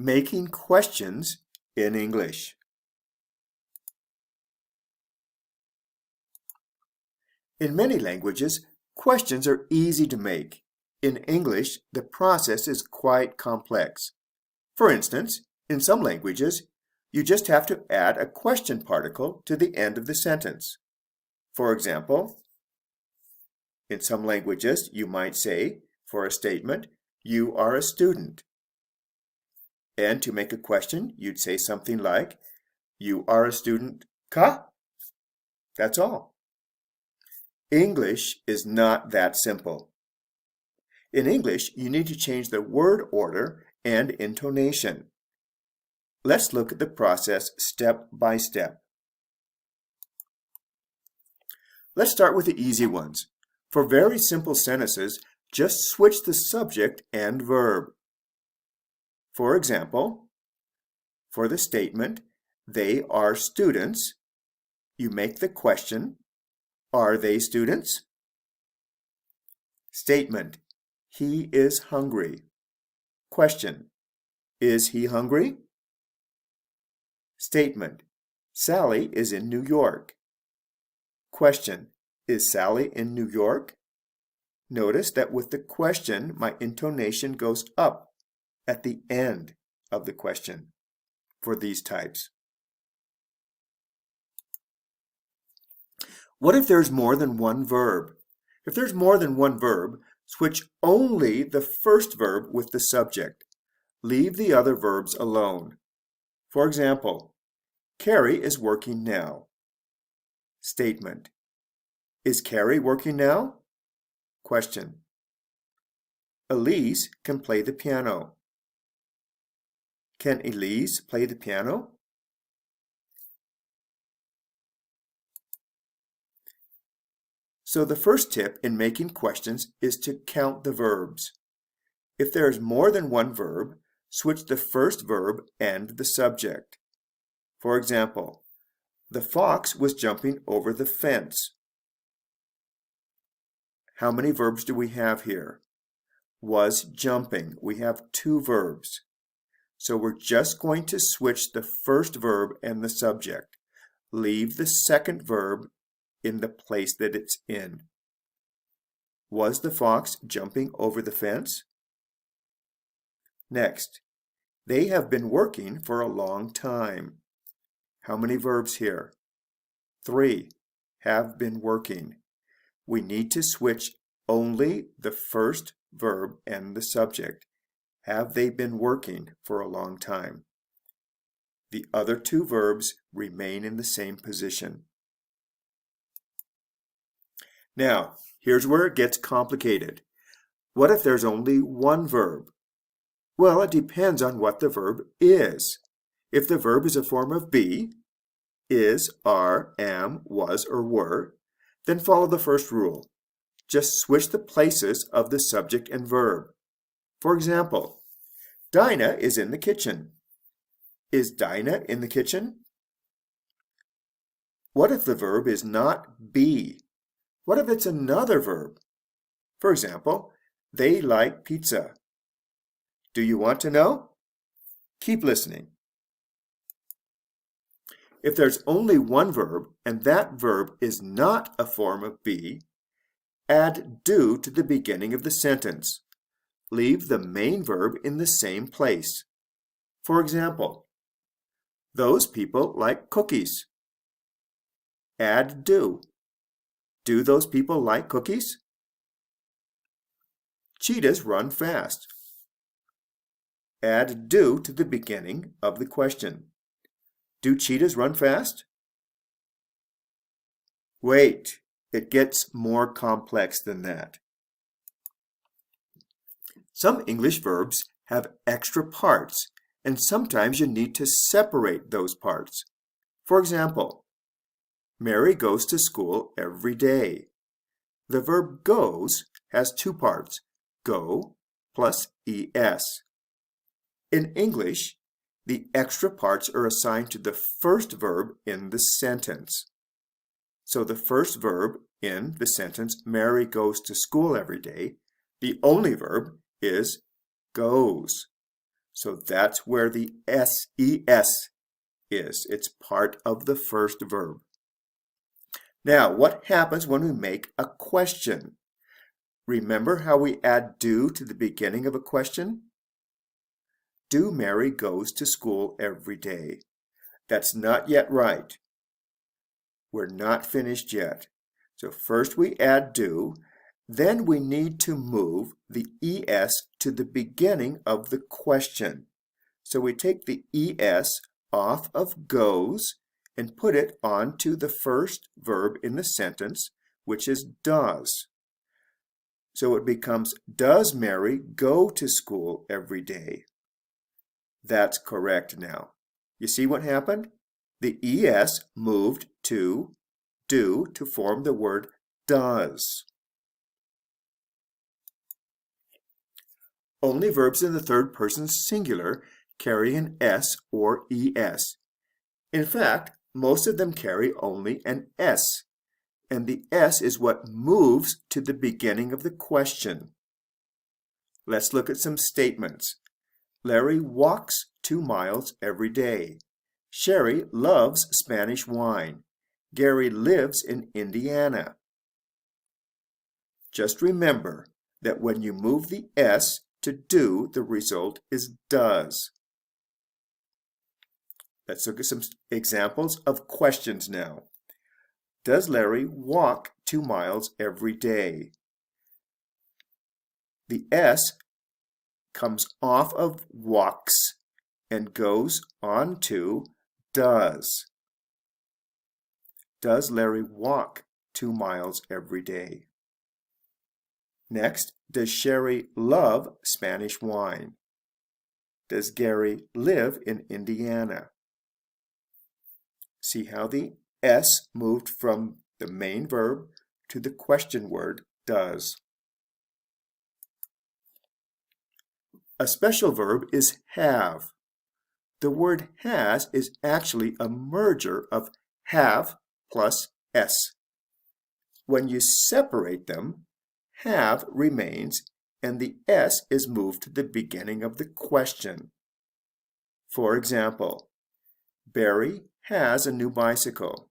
Making questions in English. In many languages, questions are easy to make. In English, the process is quite complex. For instance, in some languages, you just have to add a question particle to the end of the sentence. For example, in some languages, you might say, for a statement, "You are a student." And to make a question, you'd say something like, "You are a student, ka?" That's all. English is not that simple. In English, you need to change the word order and intonation. Let's look at the process step by step. Let's start with the easy ones. For very simple sentences, just switch the subject and verb. For example, for the statement, "They are students," you make the question, "Are they students?" Statement, "He is hungry." Question, "Is he hungry?" Statement, "Sally is in New York." Question, "Is Sally in New York?" Notice that with the question, my intonation goes up at the end of the question for these types. What if there's more than one verb? If there's more than one verb, switch only the first verb with the subject. Leave the other verbs alone. For example, Carrie is working now. Statement, "Is Carrie working now?" Question, "Elise can play the piano." Can Elise play the piano? So the first tip in making questions is to count the verbs. If there is more than one verb, switch the first verb and the subject. For example, the fox was jumping over the fence. How many verbs do we have here? Was jumping. We have two verbs. So we're just going to switch the first verb and the subject. Leave the second verb in the place that it's in. Was the fox jumping over the fence? Next, they have been working for a long time. How many verbs here? 3. Have been working. We need to switch only the first verb and the subject. Have they been working for a long time? The other two verbs remain in the same position. Now, here's where it gets complicated. What if there's only one verb? Well, it depends on what the verb is. If the verb is a form of be, is, are, am, was, or were, then follow the first rule. Just switch the places of the subject and verb. For example, Dinah is in the kitchen. Is Dinah in the kitchen? What if the verb is not be? What if it's another verb? For example, they like pizza. Do you want to know? Keep listening. If there's only one verb and that verb is not a form of be, add do to the beginning of the sentence. Leave the main verb in the same place. For example, those people like cookies. Add do. Do those people like cookies? Cheetahs run fast. Add do to the beginning of the question. Do cheetahs run fast? Wait, it gets more complex than that. Some English verbs have extra parts, and sometimes you need to separate those parts. For example, Mary goes to school every day. The verb goes has two parts, go plus es. In English, the extra parts are assigned to the first verb in the sentence. So the first verb in the sentence, Mary goes to school every day, the only verb is goes. So that's where the SES is. It's part of the first verb. Now, what happens when we make a question? Remember how we add do to the beginning of a question? Do Mary goes to school every day? That's not yet right. We're not finished yet. So first we add do, then we need to move the ES to the beginning of the question. So we take the ES off of goes and put it onto the first verb in the sentence, which is does. So it becomes, does Mary go to school every day? That's correct now. You see what happened? The ES moved to do to form the word does. Only verbs in the third person singular carry an S or ES. In fact, most of them carry only an S, and the S is what moves to the beginning of the question. Let's look at some statements. Larry walks 2 miles every day. Sherry loves Spanish wine. Gary lives in Indiana. Just remember that when you move the S to do, the result is does. Let's look at some examples of questions now. Does Larry walk 2 miles every day? The S comes off of walks and goes on to does. Does Larry walk 2 miles every day? Next, does Sherry love Spanish wine? Does Gary live in Indiana? See how the S moved from the main verb to the question word does. A special verb is have. The word has is actually a merger of have plus S. When you separate them, have remains and the S is moved to the beginning of the question. For example, Barry has a new bicycle.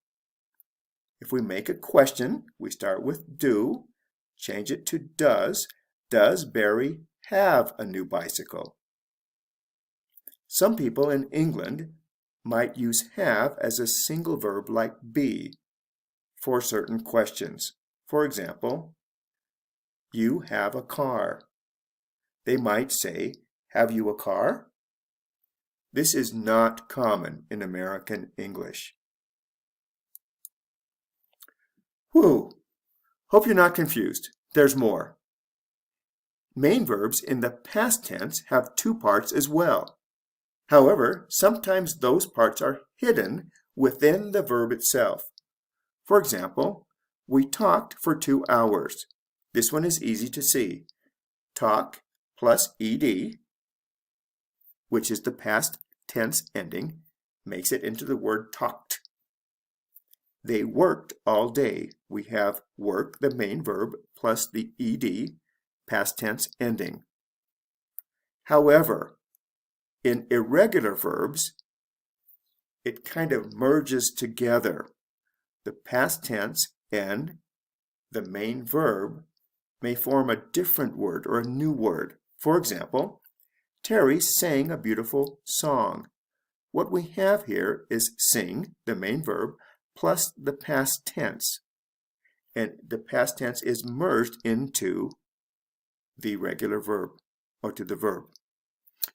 If we make a question, we start with do, change it to does. Does Barry have a new bicycle? Some people in England might use have as a single verb like be for certain questions. For example, you have a car. They might say, have you a car? This is not common in American English. Whew! Hope you're not confused. There's more. Main verbs in the past tense have 2 parts as well. However, sometimes those parts are hidden within the verb itself. For example, we talked for 2 hours. This one is easy to see. Talk plus ed, which is the past tense ending, makes it into the word talked. They worked all day. We have work, the main verb, plus the ed, past tense ending. However, in irregular verbs, it kind of merges together. The past tense and the main verb may form a different word or a new word. For example, Terry sang a beautiful song. What we have here is sing, the main verb, plus the past tense. And the past tense is merged into the regular verb, or to the verb.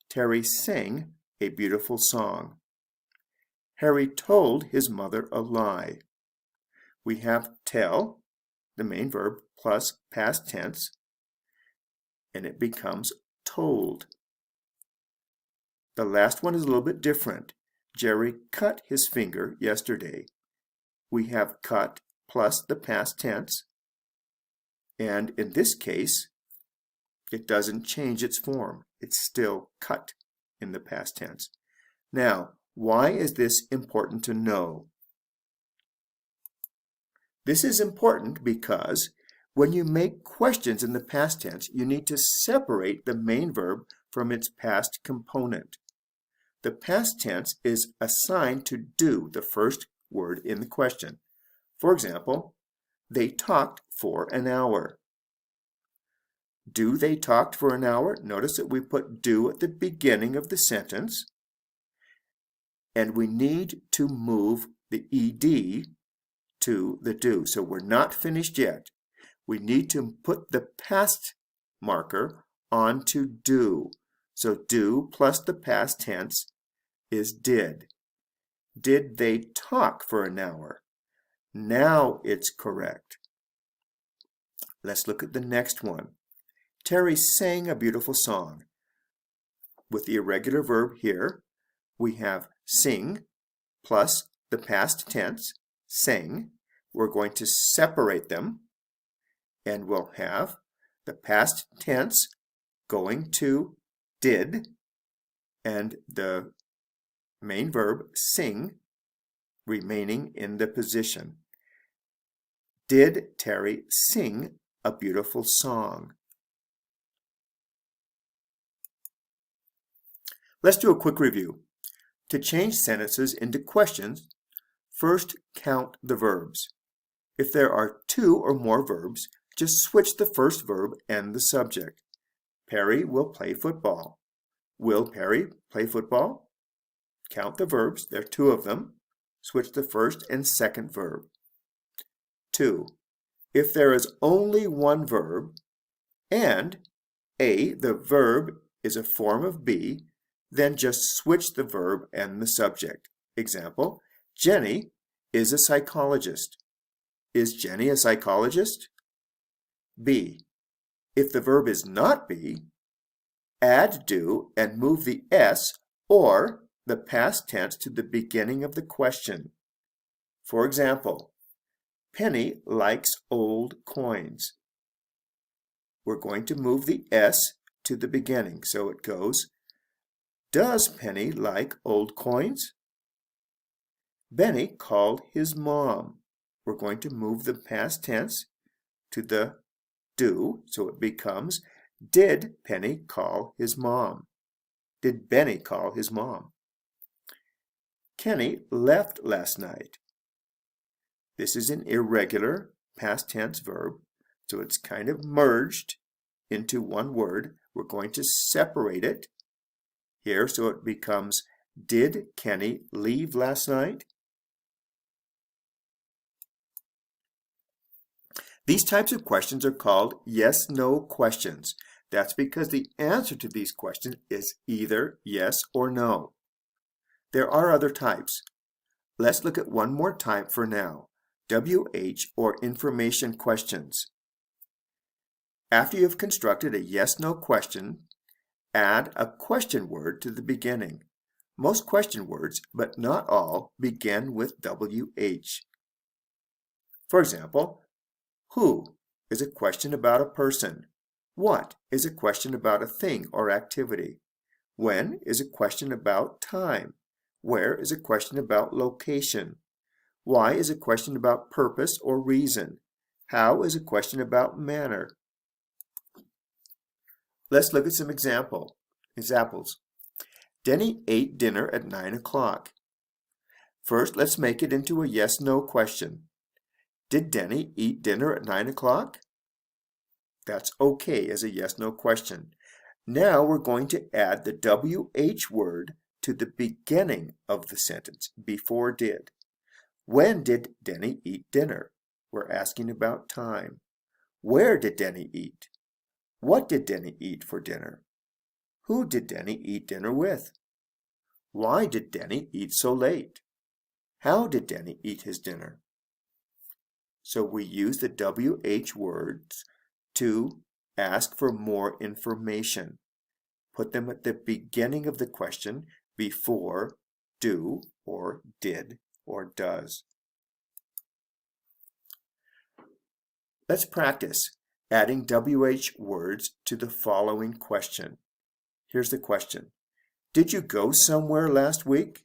Terry sang a beautiful song. Harry told his mother a lie. We have tell, the main verb, plus past tense, and it becomes told. The last one is a little bit different. Jerry cut his finger yesterday. We have cut plus the past tense, and in this case, it doesn't change its form. It's still cut in the past tense. Now, why is this important to know? This is important because when you make questions in the past tense, you need to separate the main verb from its past component. The past tense is assigned to do, the first word in the question. For example, they talked for an hour. Do they talked for an hour? Notice that we put do at the beginning of the sentence. And we need to move the ed to the do. So we're not finished yet. We need to put the past marker onto do. So do plus the past tense is did. Did they talk for an hour? Now it's correct. Let's look at the next one. Terry sang a beautiful song. With the irregular verb here, we have sing plus the past tense, sang. We're going to separate them, and we'll have the past tense going to did, and the main verb, sing, remaining in the position. Did Terry sing a beautiful song? Let's do a quick review. To change sentences into questions, first count the verbs. If there are 2 or more verbs, just switch the first verb and the subject. Perry will play football. Will Perry play football? Count the verbs. There are 2 of them. Switch the first and second verb. 2. If there is only one verb, and A, the verb is a form of B, then just switch the verb and the subject. Example, Jenny is a psychologist. Is Jenny a psychologist? B. If the verb is not be, add do and move the S or the past tense to the beginning of the question. For example, Penny likes old coins. We're going to move the S to the beginning, so it goes, does Penny like old coins? Benny called his mom. We're going to move the past tense to the do, so it becomes, did Penny call his mom? Did Benny call his mom? Kenny left last night. This is an irregular past tense verb, so it's kind of merged into one word. We're going to separate it here, so it becomes, did Kenny leave last night? These types of questions are called yes-no questions. That's because the answer to these questions is either yes or no. There are other types. Let's look at one more type for now, WH or information questions. After you've constructed a yes-no question, add a question word to the beginning. Most question words, but not all, begin with WH. For example, who is a question about a person. What is a question about a thing or activity. When is a question about time. Where is a question about location. Why is a question about purpose or reason. How is a question about manner. Let's look at some examples. Denny ate dinner at 9 o'clock. First, let's make it into a yes-no question. Did Denny eat dinner at 9 o'clock? That's okay as a yes-no question. Now we're going to add the WH word to the beginning of the sentence, before did. When did Denny eat dinner? We're asking about time. Where did Denny eat? What did Denny eat for dinner? Who did Denny eat dinner with? Why did Denny eat so late? How did Denny eat his dinner? So we use the WH words to ask for more information. Put them at the beginning of the question before do or did or does. Let's practice adding WH words to the following question. Here's the question. Did you go somewhere last week?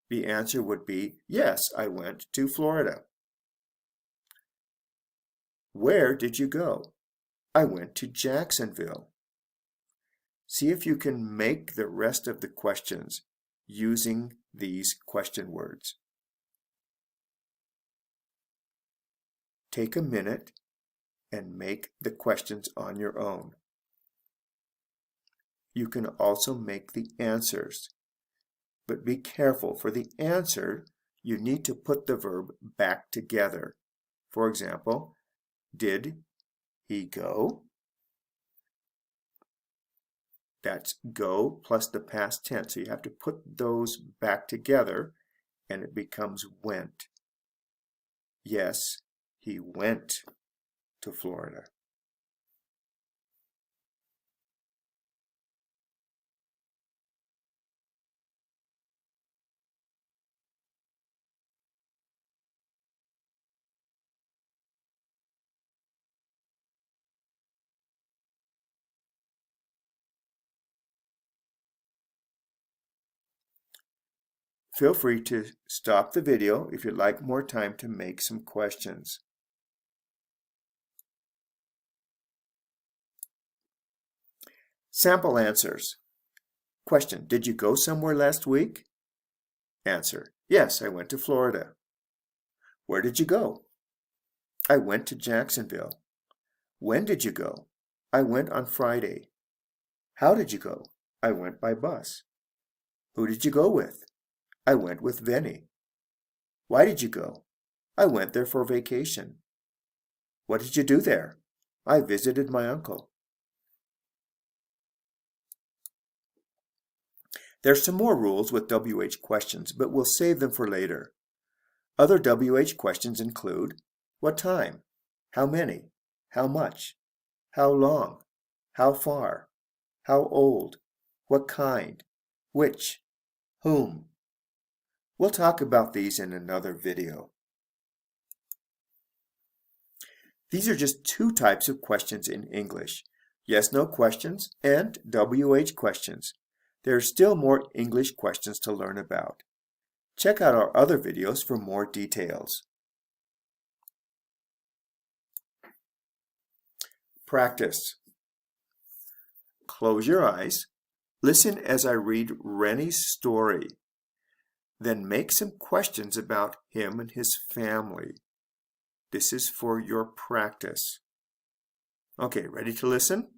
The answer would be, yes, I went to Florida. Where did you go? I went to Jacksonville. See if you can make the rest of the questions using these question words. Take a minute and make the questions on your own. You can also make the answers, but be careful. For the answer, you need to put the verb back together. For example, did he go? That's go plus the past tense. So you have to put those back together and it becomes went. Yes, he went to Florida. Feel free to stop the video if you'd like more time to make some questions. Sample answers. Question: did you go somewhere last week? Answer: yes, I went to Florida. Where did you go? I went to Jacksonville. When did you go? I went on Friday. How did you go? I went by bus. Who did you go with? I went with Vinny. Why did you go? I went there for vacation. What did you do there? I visited my uncle. There's some more rules with WH questions, but we'll save them for later. Other WH questions include: what time? How many? How much? How long? How far? How old? What kind? Which? Whom? We'll talk about these in another video. These are just two types of questions in English: yes/no questions and WH questions. There are still more English questions to learn about. Check out our other videos for more details. Practice. Close your eyes. Listen as I read Rennie's story. Then make some questions about him and his family. This is for your practice. Okay, ready to listen?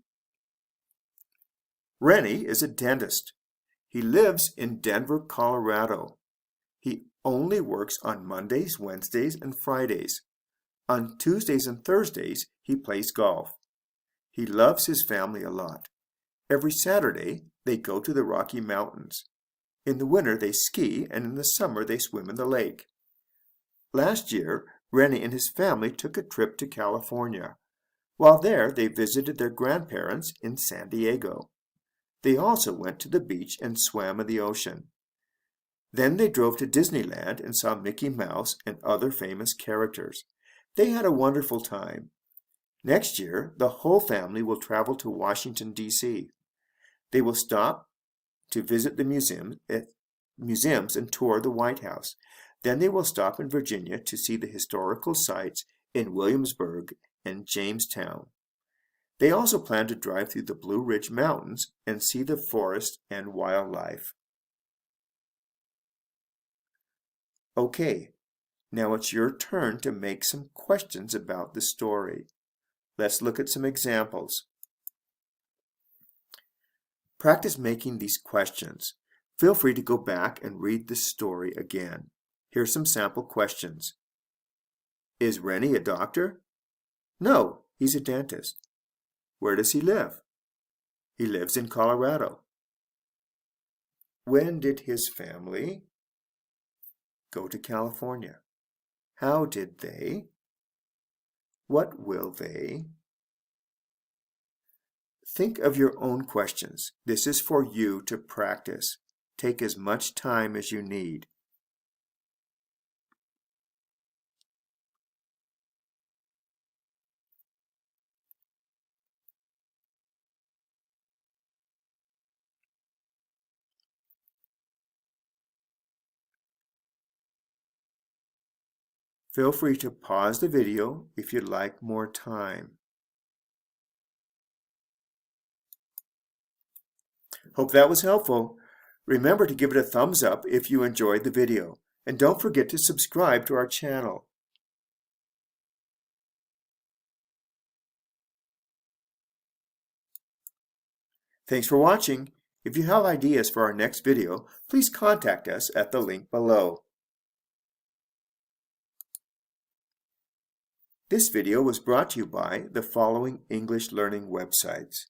Rennie is a dentist. He lives in Denver, Colorado. He only works on Mondays, Wednesdays, and Fridays. On Tuesdays and Thursdays, he plays golf. He loves his family a lot. Every Saturday, they go to the Rocky Mountains. In the winter, they ski, and in the summer, they swim in the lake. Last year, Rennie and his family took a trip to California. While there, they visited their grandparents in San Diego. They also went to the beach and swam in the ocean. Then they drove to Disneyland and saw Mickey Mouse and other famous characters. They had a wonderful time. Next year, the whole family will travel to Washington, D.C. They will stop to visit the museums and tour the White House. Then they will stop in Virginia to see the historical sites in Williamsburg and Jamestown. They also plan to drive through the Blue Ridge Mountains and see the forest and wildlife. Okay, now it's your turn to make some questions about the story. Let's look at some examples. Practice making these questions. Feel free to go back and read the story again. Here's some sample questions. Is Rennie a doctor? No, he's a dentist. Where does he live? He lives in Colorado. When did his family go to California? How did they? What will they? Think of your own questions. This is for you to practice. Take as much time as you need. Feel free to pause the video if you'd like more time. Hope that was helpful. Remember to give it a thumbs up if you enjoyed the video, and don't forget to subscribe to our channel. Thanks for watching. If you have ideas for our next video, please contact us at the link below. This video was brought to you by the following English learning websites: